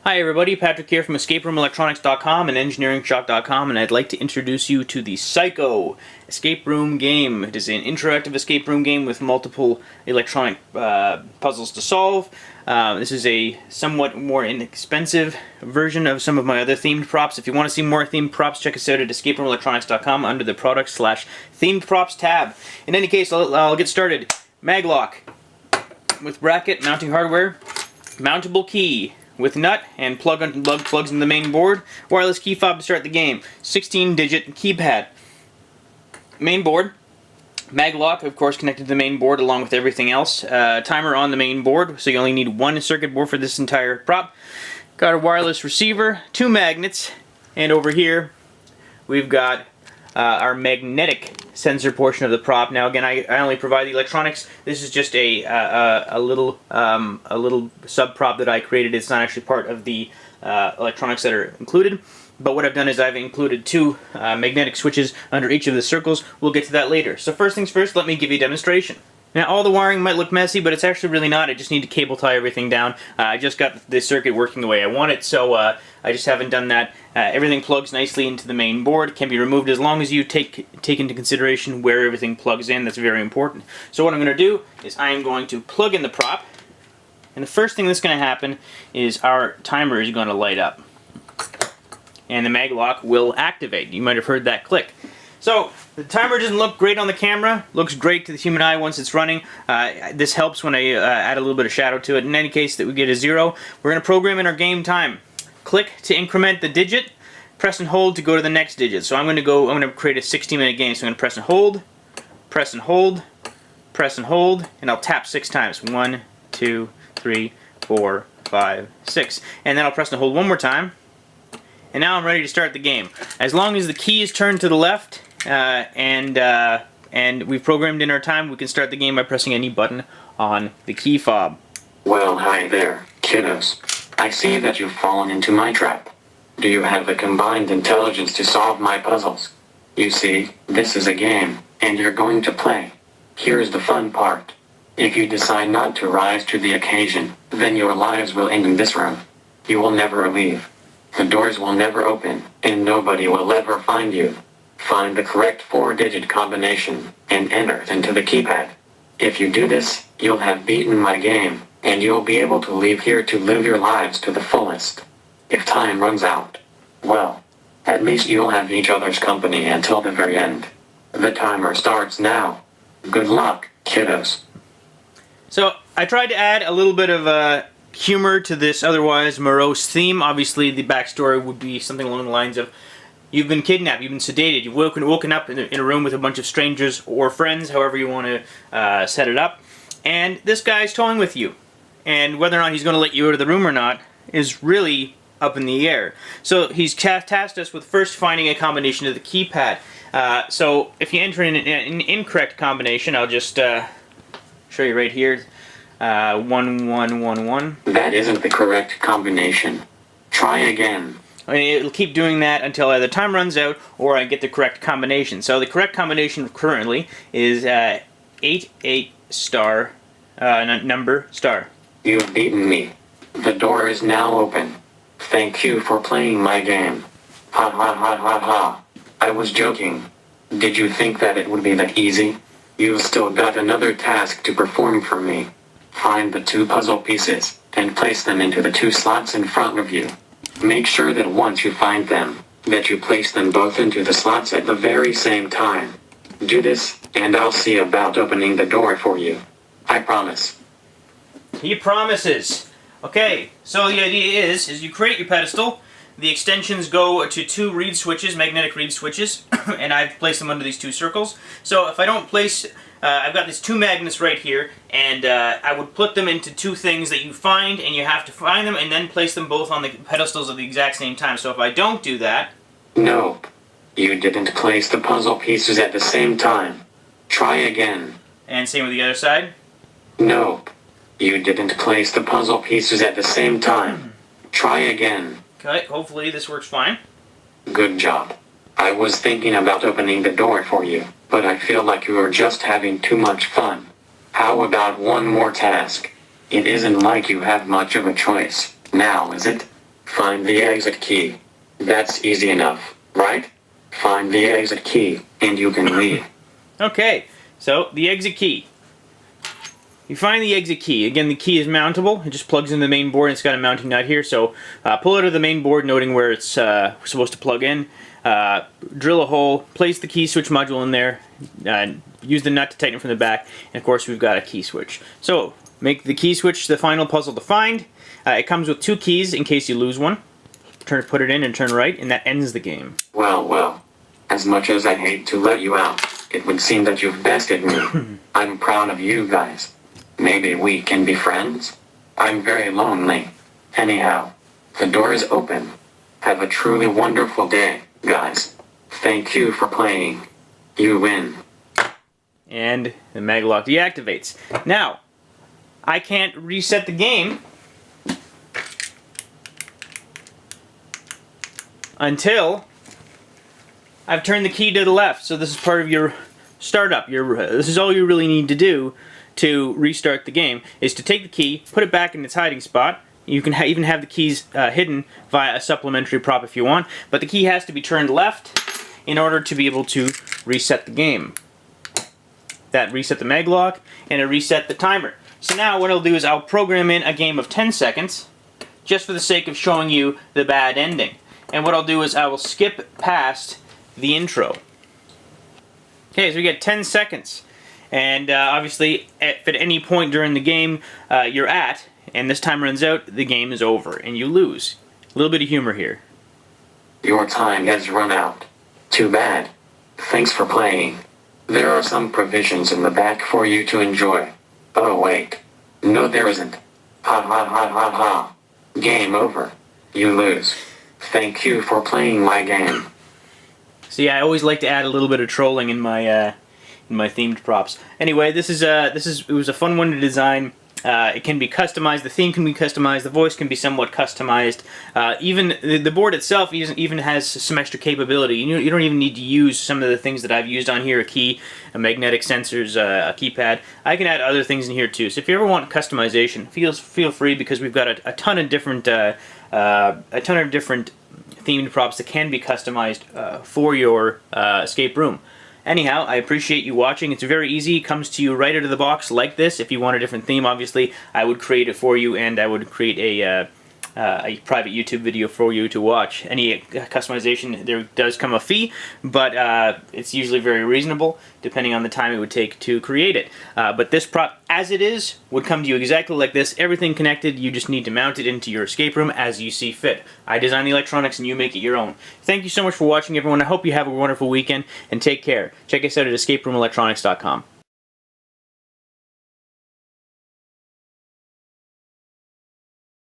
Hi everybody, Patrick here from EscapeRoomElectronics.com and EngineeringShop.com, and I'd like to introduce you to the Psycho escape room game. It is an interactive escape room game with multiple electronic puzzles to solve. This is a somewhat more inexpensive version of some of my other themed props. If you want to see more themed props, check us out at EscapeRoomElectronics.com under the Products/Themed Props tab. In any case, I'll get started. Maglock with bracket, mounting hardware, mountable key with nut and plugs in the main board, wireless key fob to start the game, 16-digit keypad. Main board, maglock, of course, connected to the main board along with everything else. Timer on the main board, so you only need one circuit board for this entire prop. Got a wireless receiver, two magnets, and over here we've got our magnetic sensor portion of the prop. Now again, I only provide the electronics. This is just a little sub prop that I created. It's not actually part of the electronics that are included. But what I've done is I've included two magnetic switches under each of the circles. We'll get to that later. So first things first, let me give you a demonstration. Now all the wiring might look messy, but it's actually really not. I just need to cable tie everything down. I just got the circuit working the way I want it, so I just haven't done that. Everything plugs nicely into the main board. Can be removed as long as you take into consideration where everything plugs in. That's very important. So what I'm going to do is I am going to plug in the prop, and the first thing that's going to happen is our timer is going to light up, and the maglock will activate. You might have heard that click. So, the timer doesn't look great on the camera, looks great to the human eye once it's running. This helps when I add a little bit of shadow to it. In any case, that we get a 0. We're going to program in our game time. Click to increment the digit, press and hold to go to the next digit. So I'm going to create a 60-minute game. So I'm going to press and hold, press and hold, press and hold, and I'll tap 6 times. 1, 2, 3, 4, 5, 6. And then I'll press and hold one more time. And now I'm ready to start the game. As long as the key is turned to the left, and we've programmed in our time, we can start the game by pressing any button on the key fob. Well, hi there, kiddos. I see that you've fallen into my trap. Do you have the combined intelligence to solve my puzzles? You see, this is a game, and you're going to play. Here's the fun part. If you decide not to rise to the occasion, then your lives will end in this room. You will never leave. The doors will never open, and nobody will ever find you. Find the correct 4-digit combination, and enter it into the keypad. If you do this, you'll have beaten my game, and you'll be able to leave here to live your lives to the fullest. If time runs out, well, at least you'll have each other's company until the very end. The timer starts now. Good luck, kiddos. So, I tried to add a little bit of humor to this otherwise morose theme. Obviously, the backstory would be something along the lines of, you've been kidnapped, you've been sedated, you've woken up in a room with a bunch of strangers or friends, however you want to set it up, and this guy's toying with you. And whether or not he's going to let you out of the room or not is really up in the air. So he's tasked us with first finding a combination of the keypad. So if you enter in an incorrect combination, I'll just show you right here. 1111. That isn't the correct combination. Try again. It'll keep doing that until either time runs out or I get the correct combination. So the correct combination currently is 88 star, number star. You've beaten me. The door is now open. Thank you for playing my game. Ha ha ha ha ha. I was joking. Did you think that it would be that easy? You've still got another task to perform for me. Find the 2 puzzle pieces and place them into the 2 slots in front of you. Make sure that once you find them, that you place them both into the slots at the very same time. Do this, and I'll see about opening the door for you. I promise. He promises. Okay, so the idea is you create your pedestal, the extensions go to 2 reed switches, magnetic reed switches, and I've placed them under these 2 circles. So if I don't place, I've got these 2 magnets right here, and I would put them into 2 things that you find, and you have to find them and then place them both on the pedestals at the exact same time. So if I don't do that... Nope. You didn't place the puzzle pieces at the same time. Try again. And same with the other side? Nope. You didn't place the puzzle pieces at the same time. Try again. Okay, hopefully this works fine. Good job. I was thinking about opening the door for you, but I feel like you are just having too much fun. How about one more task? It isn't like you have much of a choice, now is it? Find the exit key. That's easy enough, right? Find the exit key, and you can leave. Okay, so the exit key. You find the exit key. Again, the key is mountable. It just plugs into the main board, and it's got a mounting nut here. So pull it out of the main board, noting where it's supposed to plug in. Drill a hole, place the key switch module in there, use the nut to tighten it from the back, and of course we've got a key switch. So make the key switch the final puzzle to find. It comes with 2 keys in case you lose one. Put it in and turn right, and that ends the game. Well, well. As much as I hate to let you out, it would seem that you've bested me. I'm proud of you guys. Maybe we can be friends? I'm very lonely. Anyhow, the door is open. Have a truly wonderful day, guys. Thank you for playing. You win. And the maglock deactivates. Now, I can't reset the game until I've turned the key to the left. So this is part of your startup. This is all you really need to do to restart the game, is to take the key, put it back in its hiding spot. You can even have the keys hidden via a supplementary prop if you want, but the key has to be turned left in order to be able to reset the game. That reset the maglock, and it reset the timer. So now what I'll do is I'll program in a game of 10 seconds, just for the sake of showing you the bad ending. And what I'll do is I will skip past the intro. Okay, so we get 10 seconds. And obviously, if at any point during the game you're at, and this time runs out, the game is over, and you lose. A little bit of humor here. Your time has run out. Too bad. Thanks for playing. There are some provisions in the back for you to enjoy. Oh wait. No there isn't. Ha ha ha ha ha. Game over. You lose. Thank you for playing my game. See, I always like to add a little bit of trolling in my themed props. Anyway, it was a fun one to design. It can be customized. The theme can be customized. The voice can be somewhat customized. Even the board itself even has some extra capability. You don't even need to use some of the things that I've used on here: a key, a magnetic sensors, a keypad. I can add other things in here too. So if you ever want customization, feel free, because we've got a ton of different themed props that can be customized for your escape room. Anyhow, I appreciate you watching. It's very easy. It comes to you right out of the box like this. If you want a different theme, obviously, I would create it for you, and I would create a private YouTube video for you to watch. Any customization, there does come a fee, but it's usually very reasonable, depending on the time it would take to create it. But this prop, as it is, would come to you exactly like this. Everything connected. You just need to mount it into your escape room as you see fit. I design the electronics, and you make it your own. Thank you so much for watching, everyone. I hope you have a wonderful weekend, and take care. Check us out at escaperoomelectronics.com.